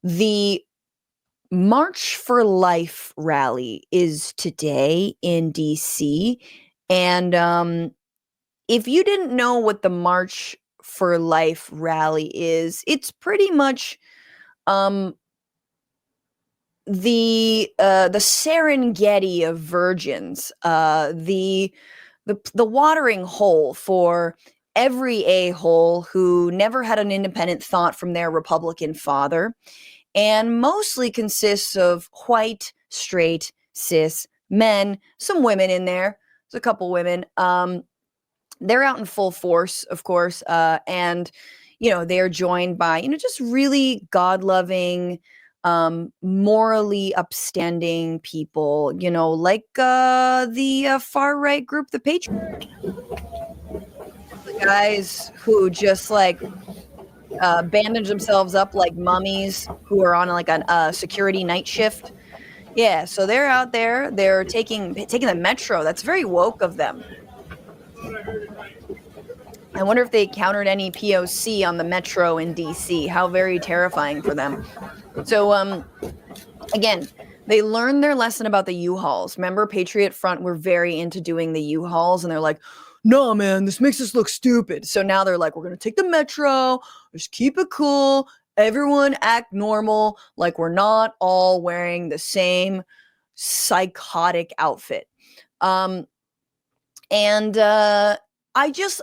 The March for Life rally is today in DC. And if you didn't know what the March for Life rally is, it's pretty much um, the Serengeti of virgins, the watering hole for every a-hole who never had an independent thought from their Republican father, and mostly consists of white, straight, cis men, some women in there. There's a couple women. They're out in full force, of course, and they're joined by just really God-loving, morally upstanding people. Like the far right group, the Patriot, the guys who just like bandage themselves up like mummies who are on like a security night shift. Yeah, so they're out there. They're taking the metro. That's very woke of them. I wonder if they encountered any POC on the metro in DC. How very terrifying for them. So, again, they learned their lesson about the U-Hauls. Remember, Patriot Front were very into doing the U-Hauls, and they're like, no, man, this makes us look stupid. So now they're like, we're going to take the metro, just keep it cool, everyone act normal, like we're not all wearing the same psychotic outfit.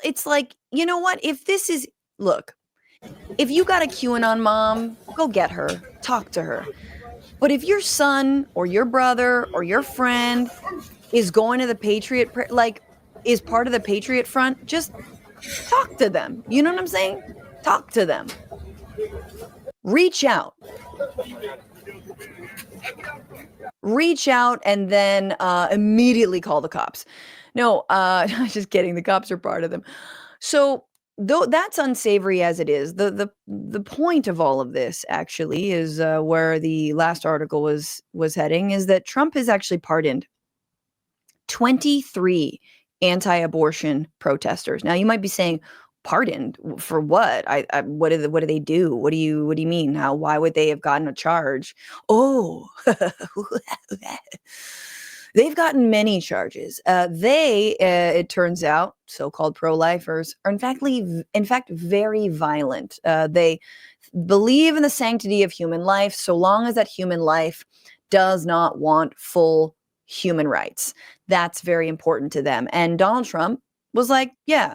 It's like, you know what? Look, if you got a QAnon mom, go get her, talk to her. But if your son or your brother or your friend is going to the is part of the Patriot Front, just talk to them. You know what I'm saying? Talk to them. Reach out. And then immediately call the cops. No, just kidding. The cops are part of them. So though that's unsavory as it is, the point of all of this actually is where the last article was heading, is that Trump has actually pardoned 23 anti-abortion protesters. Now you might be saying, pardoned for what? What do they do? What do you mean? Why would they have gotten a charge? Oh, they've gotten many charges. It turns out, so-called pro-lifers are in fact very violent. They believe in the sanctity of human life, so long as that human life does not want full human rights. That's very important to them. And Donald Trump was like, yeah,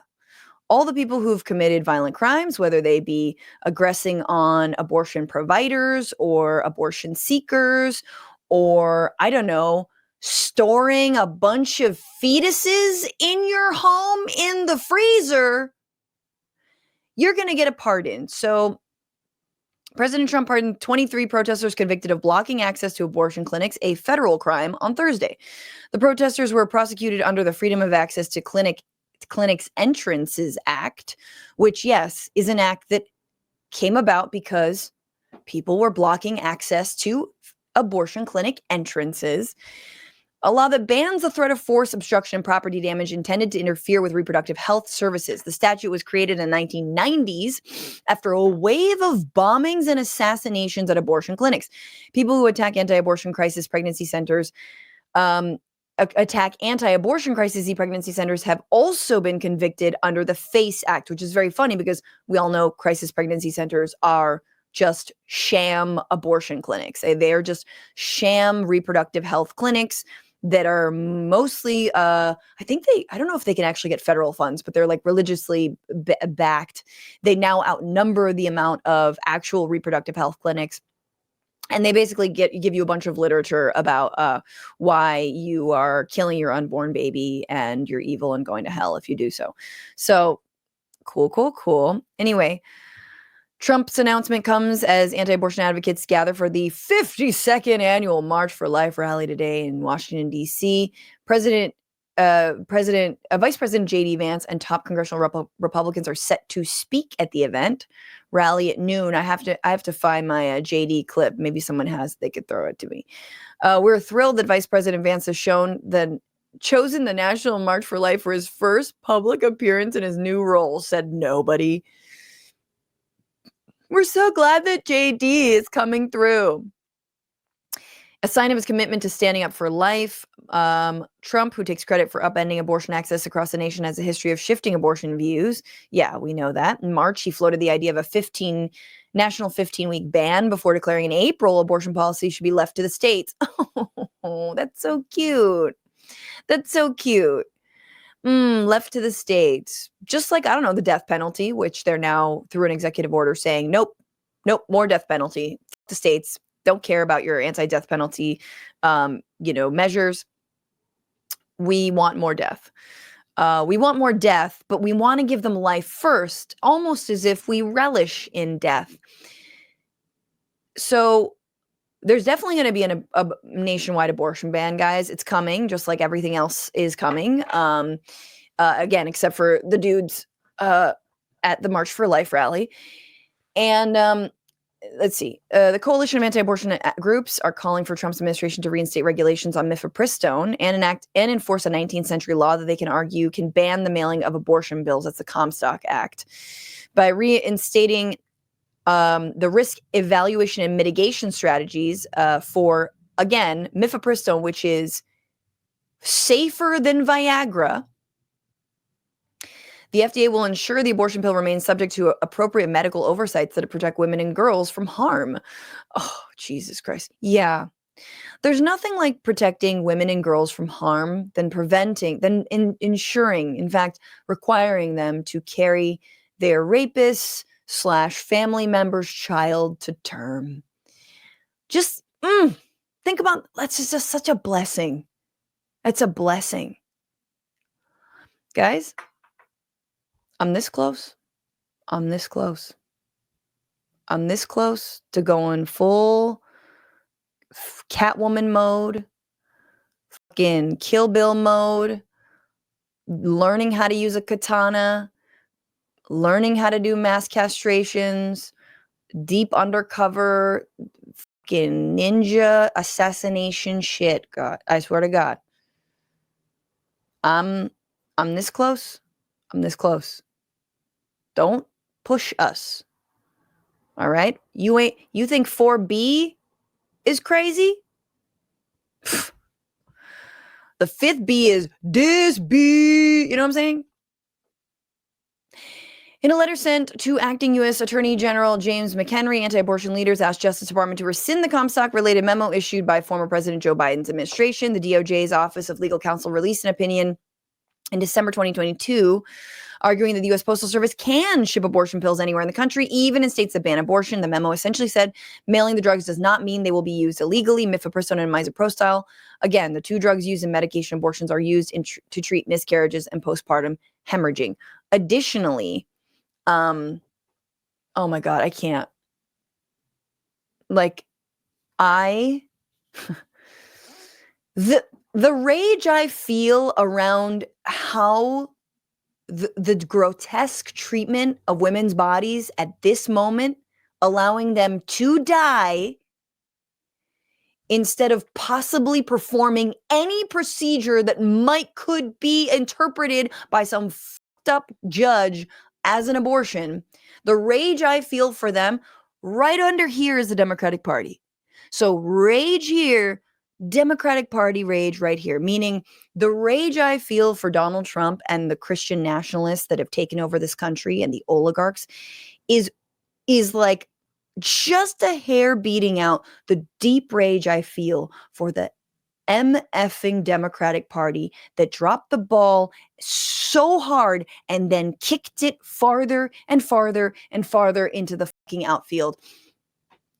all the people who've committed violent crimes, whether they be aggressing on abortion providers or abortion seekers, or, I don't know, storing a bunch of fetuses in your home in the freezer, you're going to get a pardon. So President Trump pardoned 23 protesters convicted of blocking access to abortion clinics, a federal crime, on Thursday. The protesters were prosecuted under the Freedom of Access to Clinics Entrances Act, which, yes, is an act that came about because people were blocking access to abortion clinic entrances. A law that bans the threat of force, obstruction, and property damage intended to interfere with reproductive health services. The statute was created in the 1990s after a wave of bombings and assassinations at abortion clinics. People who attack anti-abortion crisis pregnancy centers have also been convicted under the FACE Act, which is very funny because we all know crisis pregnancy centers are just sham abortion clinics. They are just sham reproductive health clinics that are mostly, I don't know if they can actually get federal funds, but they're like religiously backed. They now outnumber the amount of actual reproductive health clinics. And they basically give you a bunch of literature about why you are killing your unborn baby and you're evil and going to hell if you do so. So cool. Anyway, Trump's announcement comes as anti-abortion advocates gather for the 52nd annual March for Life rally today in Washington, D.C. Vice President J.D. Vance and top congressional Republicans are set to speak at the event. Rally at noon. I have to find my J.D. clip. Maybe someone has. They could throw it to me. We're thrilled that Vice President Vance has chosen the National March for Life for his first public appearance in his new role, said nobody. We're so glad that JD is coming through. A sign of his commitment to standing up for life, Trump, who takes credit for upending abortion access across the nation, has a history of shifting abortion views. Yeah, we know that. In March, he floated the idea of a national 15-week ban before declaring in April abortion policy should be left to the states. Oh, that's so cute. That's so cute. Left to the states. Just like, I don't know, the death penalty, which they're now through an executive order saying, nope, more death penalty. The states don't care about your anti-death penalty, measures. We want more death. We want more death, but we want to give them life first, almost as if we relish in death. So there's definitely going to be a nationwide abortion ban, guys. It's coming, just like everything else is coming. Again, except for the dudes at the March for Life rally. And let's see. The coalition of anti-abortion groups are calling for Trump's administration to reinstate regulations on mifepristone and enact and enforce a 19th century law that they can argue can ban the mailing of abortion bills. That's the Comstock Act. By reinstating the risk evaluation and mitigation strategies for, again, mifepristone, which is safer than Viagra. The FDA will ensure the abortion pill remains subject to appropriate medical oversights that protect women and girls from harm. Oh, Jesus Christ. Yeah. There's nothing like protecting women and girls from harm than ensuring, in fact, requiring them to carry their rapist / family member's child to term. Just think about, that's just such a blessing. It's a blessing. Guys, I'm this close. I'm this close. I'm this close to going full Catwoman mode, fucking Kill Bill mode, learning how to use a katana, learning how to do mass castrations, deep undercover, fucking ninja assassination shit. God, I swear to God. I'm this close. I'm this close. Don't push us. All right? You think 4B is crazy? Pfft. The 5th B is this B. You know what I'm saying? In a letter sent to acting U.S. Attorney General James McHenry, anti-abortion leaders asked Justice Department to rescind the Comstock-related memo issued by former President Joe Biden's administration. The DOJ's Office of Legal Counsel released an opinion in December 2022, arguing that the U.S. Postal Service can ship abortion pills anywhere in the country, even in states that ban abortion. The memo essentially said mailing the drugs does not mean they will be used illegally. Mifepristone and misoprostol, again, the two drugs used in medication abortions, are used to treat miscarriages and postpartum hemorrhaging. Additionally, oh my God, I can't. Like, the rage I feel around how the grotesque treatment of women's bodies at this moment, allowing them to die instead of possibly performing any procedure that could be interpreted by some fucked up judge as an abortion. The rage I feel for them, right under here is the Democratic Party. So rage here, Democratic Party rage right here, meaning the rage I feel for Donald Trump and the Christian nationalists that have taken over this country and the oligarchs is like just a hair beating out the deep rage I feel for the MFing Democratic Party that dropped the ball so hard and then kicked it farther and farther and farther into the fucking outfield.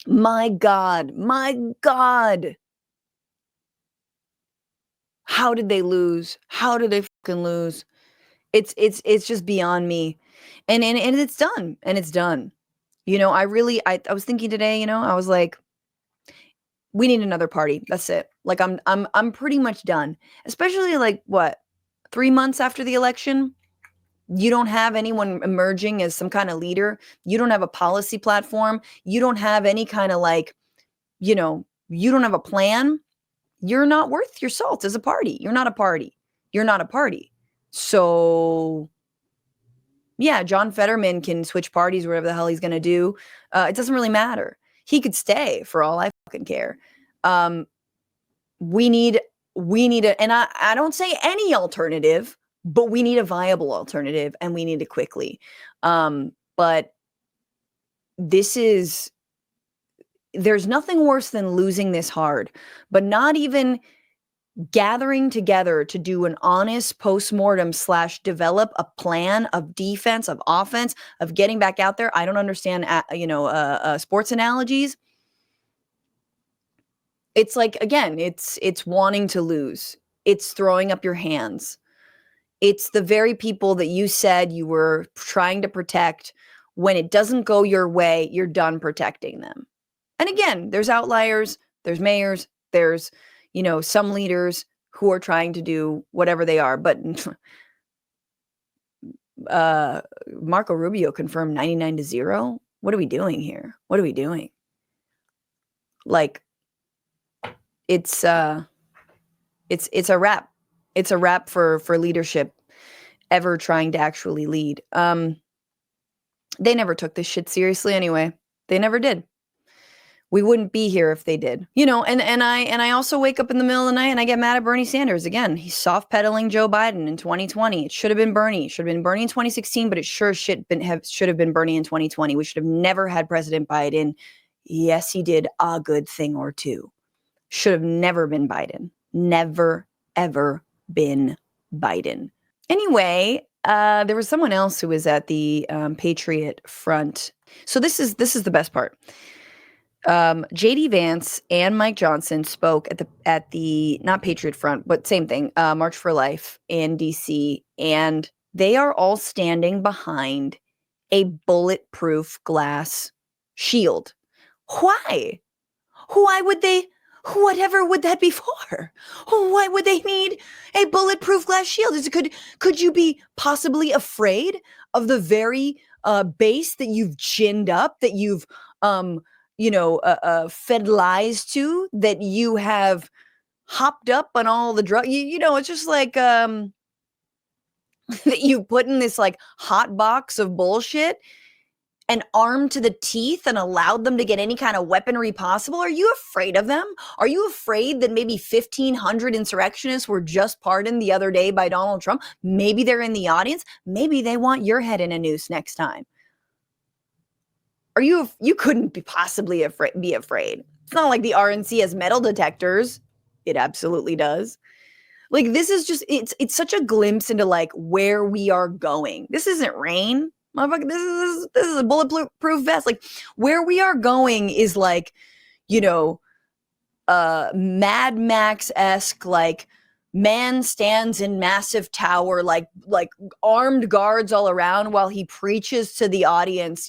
My God. How did they lose? How did they fucking lose? It's just beyond me. And it's done. And it's done. You know, I was thinking today, you know, I was like, we need another party. That's it. Like I'm pretty much done. Especially like what, 3 months after the election? You don't have anyone emerging as some kind of leader. You don't have a policy platform. You don't have any kind of like, you know, you don't have a plan. You're not worth your salt as a party. You're not a party. You're not a party. So Yeah, John Fetterman can switch parties, whatever the hell he's going to do. It doesn't really matter. He could stay for all I fucking care. We need and I don't say any alternative, but we need a viable alternative, and we need it quickly. But there's nothing worse than losing this hard, but not even gathering together to do an honest postmortem / develop a plan of defense, of offense, of getting back out there. I don't understand, sports analogies. It's like, again, it's wanting to lose. It's throwing up your hands. It's the very people that you said you were trying to protect. When it doesn't go your way, you're done protecting them. And again, there's outliers, there's mayors, there's, some leaders who are trying to do whatever they are. But Marco Rubio confirmed 99-0. What are we doing here? What are we doing? Like, it's a wrap. It's a wrap for leadership ever trying to actually lead. They never took this shit seriously anyway. They never did. We wouldn't be here if they did. And I also wake up in the middle of the night and I get mad at Bernie Sanders. Again, he's soft pedaling Joe Biden in 2020. It should have been Bernie. It should have been Bernie in 2016, but it sure should have been Bernie in 2020. We should have never had President Biden. Yes, he did a good thing or two. Should have never been Biden. Never, ever been Biden. Anyway, there was someone else who was at the Patriot Front. So this is the best part. JD Vance and Mike Johnson spoke at the not Patriot Front, but same thing, March for Life in DC, and they are all standing behind a bulletproof glass shield. Why? Why would they? Whatever would that be for? Why would they need a bulletproof glass shield? Could you be possibly afraid of the very base that you've ginned up, that you've fed lies to, that you have hopped up on all the drugs? It's just like that you put in this like hot box of bullshit and armed to the teeth and allowed them to get any kind of weaponry possible. Are you afraid of them? Are you afraid that maybe 1,500 insurrectionists were just pardoned the other day by Donald Trump? Maybe they're in the audience. Maybe they want your head in a noose next time. You couldn't possibly be afraid. It's not like the RNC has metal detectors. It absolutely does. Like, this is just, it's such a glimpse into like where we are going. This isn't rain. Motherfucker, this is a bulletproof vest. Like, where we are going is like, Mad Max-esque, like, man stands in massive tower, like armed guards all around while he preaches to the audience,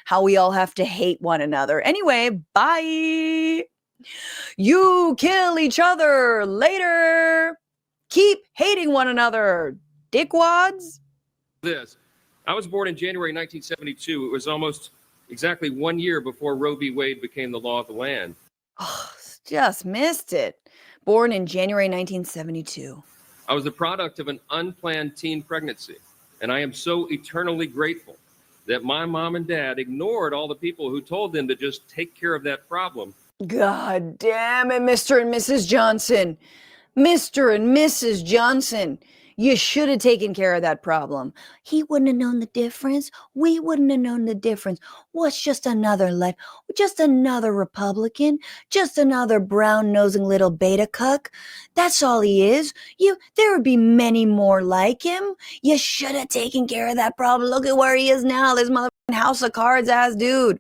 how we all have to hate one another. Anyway, bye. You kill each other later. Keep hating one another, dickwads. I was born in January 1972. It was almost exactly 1 year before Roe v. Wade became the law of the land. Oh, just missed it. Born in January 1972. I was the product of an unplanned teen pregnancy, and I am so eternally grateful that my mom and dad ignored all the people who told them to just take care of that problem. God damn it, Mr. and Mrs. Johnson. Mr. and Mrs. Johnson. You should have taken care of that problem. He wouldn't have known the difference. We wouldn't have known the difference. What's just another life? Just another Republican? Just another brown-nosing little beta cuck? That's all he is. There would be many more like him. You should have taken care of that problem. Look at where he is now. This motherfucking House of Cards ass dude.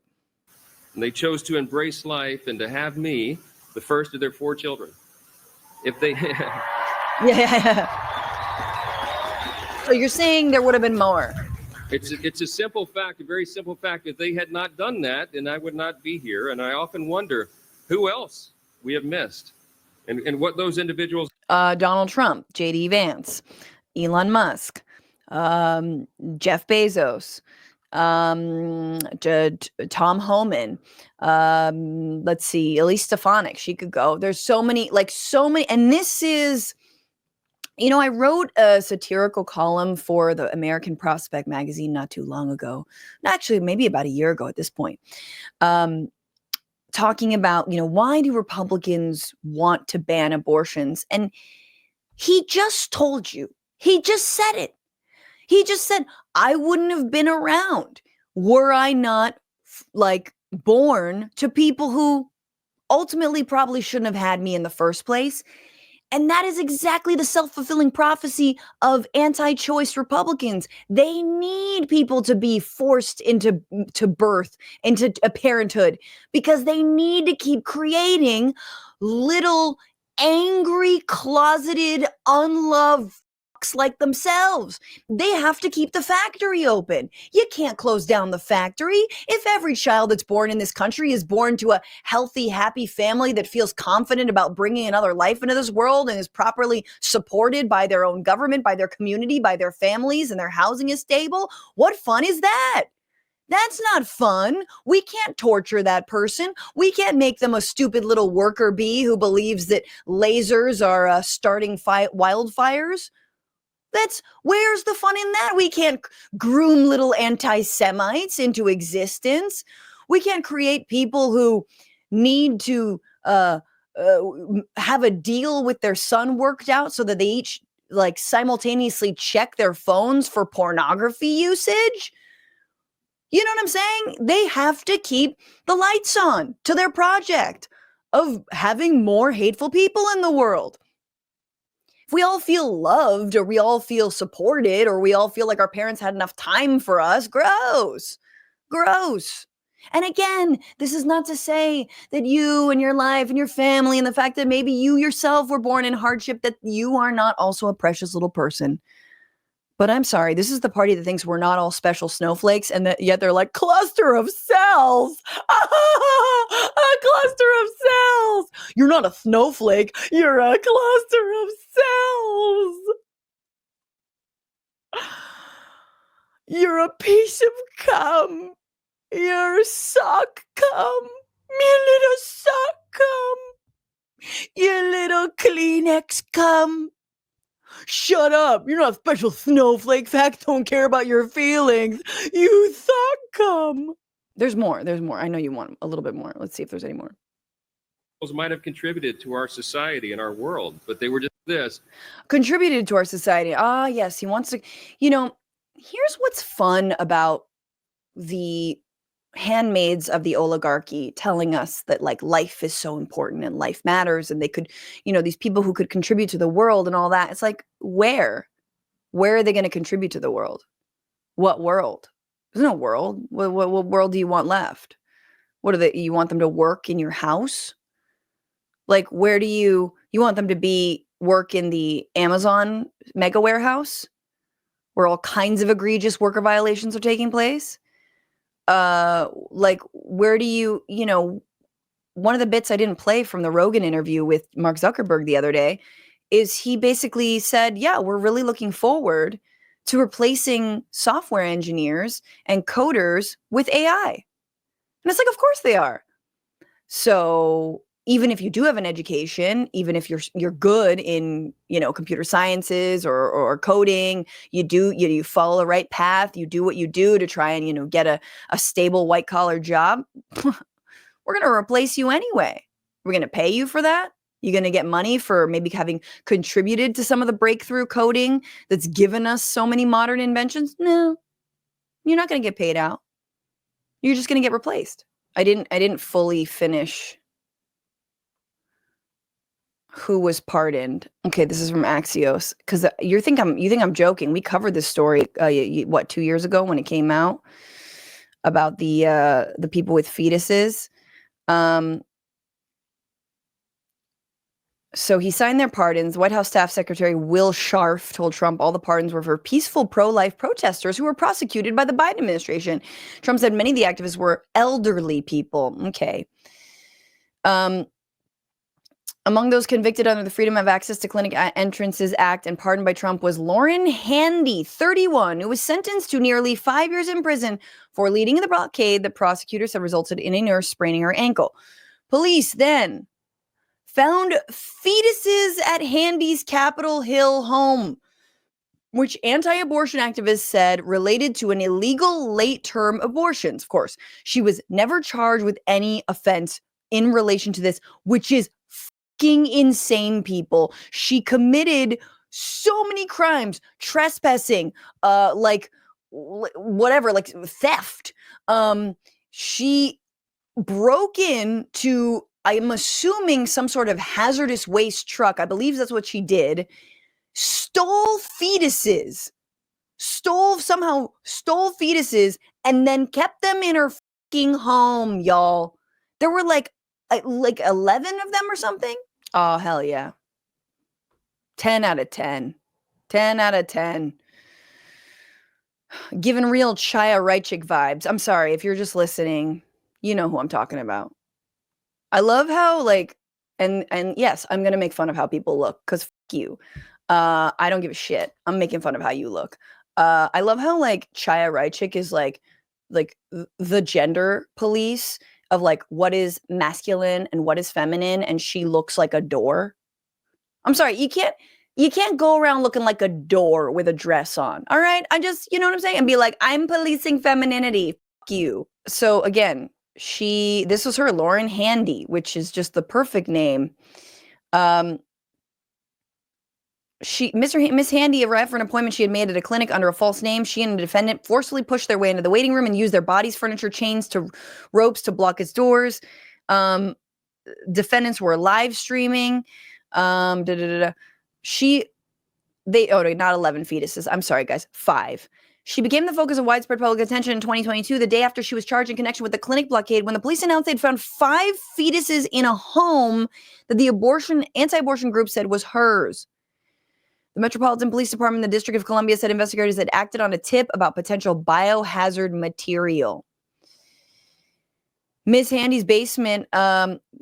And they chose to embrace life and to have me, the first of their 4 children. If they... Yeah. So you're saying there would have been more? It's a simple fact, a very simple fact. If they had not done that, then I would not be here. And I often wonder who else we have missed and what those individuals... Donald Trump, JD Vance, Elon Musk, Jeff Bezos, Tom Homan, let's see, Elise Stefanik, she could go. There's so many, and this is... I wrote a satirical column for the American Prospect magazine not too long ago. Actually, maybe about a year ago at this point. Talking about, why do Republicans want to ban abortions? And he just told you, he just said it. He just said, I wouldn't have been around were I not born to people who ultimately probably shouldn't have had me in the first place. And that is exactly the self-fulfilling prophecy of anti-choice Republicans. They need people to be forced into birth, into a parenthood, because they need to keep creating little angry, closeted, unloved like themselves. They have to keep the factory open. You can't close down the factory. If every child that's born in this country is born to a healthy, happy family that feels confident about bringing another life into this world and is properly supported by their own government, by their community, by their families, and their housing is stable, what fun is that? That's not fun. We can't torture that person. We can't make them a stupid little worker bee who believes that lasers are starting wildfires. Where's the fun in that? We can't groom little anti-Semites into existence. We can't create people who need to have a deal with their son worked out so that they each simultaneously check their phones for pornography usage. You know what I'm saying? They have to keep the lights on to their project of having more hateful people in the world. If we all feel loved, or we all feel supported, or we all feel like our parents had enough time for us, gross. And again, this is not to say that you and your life and your family and the fact that maybe you yourself were born in hardship, that you are not also a precious little person. But I'm sorry, this is the party that thinks we're not all special snowflakes, and that yet they're like, cluster of cells. A cluster of cells. You're not a snowflake. You're a cluster of cells. You're a piece of cum. You're sock cum. You little sock cum. You little Kleenex cum. Shut up. You're not a special snowflake. Facts don't care about your feelings. You thought cum. There's more. I know you want a little bit more. Let's see if there's any more. Might have contributed to our society and our world, but they were just this. Contributed to our society. Ah, yes. He wants to, here's what's fun about the handmaids of the oligarchy telling us that life is so important and life matters, and they could, these people who could contribute to the world and all that. It's like, where are they going to contribute to the world? What world? There's no world. What world do you want left? You want them to work in your house? Where do you want them to work in the Amazon mega warehouse where all kinds of egregious worker violations are taking place? Where do you one of the bits I didn't play from the Rogan interview with Mark Zuckerberg the other day is he basically said, yeah, we're really looking forward to replacing software engineers and coders with AI. And it's like, of course they are. So even if you do have an education, even if you're good in, computer sciences or coding, you follow the right path, you do what you do to try and, get a stable white collar job, we're going to replace you anyway. We're going to pay you for that. You're going to get money for maybe having contributed to some of the breakthrough coding that's given us so many modern inventions. No, you're not going to get paid out. You're just going to get replaced. I didn't fully finish who was pardoned. Okay, this is from Axios, because you think I'm joking. We covered this story 2 years ago when it came out about the people with fetuses. So he signed their pardons. White House Staff Secretary Will Scharf told Trump all the pardons were for peaceful pro-life protesters who were prosecuted by the Biden administration. Trump said many of the activists were elderly people. Okay. Among those convicted under the Freedom of Access to Clinic Entrances Act and pardoned by Trump was Lauren Handy, 31, who was sentenced to nearly 5 years in prison for leading the blockade that prosecutors said resulted in a nurse spraining her ankle. Police then found fetuses at Handy's Capitol Hill home, which anti-abortion activists said related to an illegal late-term abortions. Of course, she was never charged with any offense in relation to this, which is fucking insane, people. She committed so many crimes, trespassing, whatever, like theft. She broke into, I'm assuming, some sort of hazardous waste truck. I believe that's what she did. Stole fetuses, stole fetuses, and then kept them in her fucking home, y'all. There were like 11 of them or something. Oh, hell yeah. 10 out of 10. 10 out of 10. Giving real Chaya Reichik vibes. I'm sorry, if you're just listening, you know who I'm talking about. I love how, like, and yes, I'm going to make fun of how people look, because fuck you. I don't give a shit. I'm making fun of how you look. I love how, like, Chaya Reichik is like the gender police of like what is masculine and what is feminine, and she looks like a door. I'm sorry, you can't go around looking like a door with a dress on. All right, I just, you know what I'm saying, and be like, I'm policing femininity. Fuck you. So again, this was her, Lauren Handy, which is just the perfect name. Miss Handy arrived for an appointment she had made at a clinic under a false name. She and the defendant forcibly pushed their way into the waiting room and used their bodies, furniture, chains to ropes to block its doors. Defendants were live streaming. Not 11 fetuses. I'm sorry, guys. 5. She became the focus of widespread public attention in 2022, the day after she was charged in connection with the clinic blockade, when the police announced they'd found 5 fetuses in a home that the anti-abortion group said was hers. The Metropolitan Police Department in the District of Columbia said investigators had acted on a tip about potential biohazard material. Miss Handy's basement,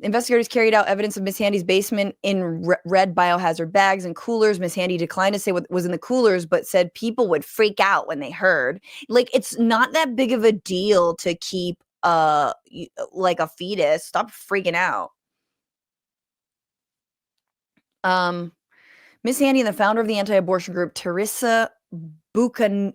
investigators carried out evidence of Miss Handy's basement in red biohazard bags and coolers. Miss Handy declined to say what was in the coolers, but said people would freak out when they heard. Like, it's not that big of a deal to keep like a fetus. Stop freaking out. Miss Handy and the founder of the anti-abortion group, Teresa Bukovinak,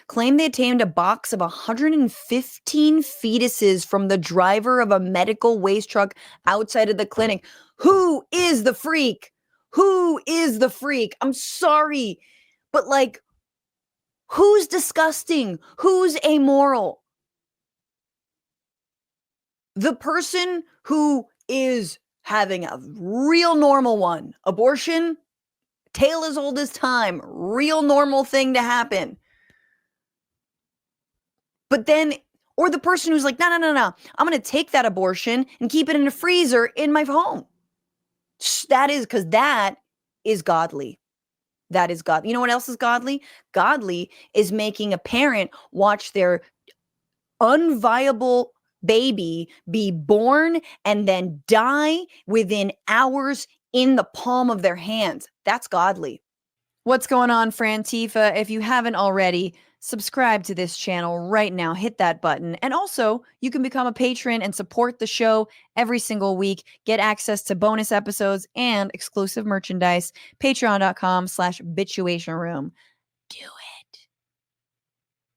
claimed they obtained a box of 115 fetuses from the driver of a medical waste truck outside of the clinic. Who is the freak? Who is the freak? I'm sorry, but like, who's disgusting? Who's amoral? The person who is having a real normal one, abortion, tale as old as time, real normal thing to happen. But then, or the person who's like, no, I'm going to take that abortion and keep it in a freezer in my home. That is godly. That is godly. You know what else is godly? Godly is making a parent watch their unviable baby be born and then die within hours in the palm of their hands. That's godly. What's going on, Frantifa? If you haven't already, subscribe to this channel right now. Hit that button. And also, you can become a patron and support the show every single week. Get access to bonus episodes and exclusive merchandise. Patreon.com/Bitchuation Room. Do it.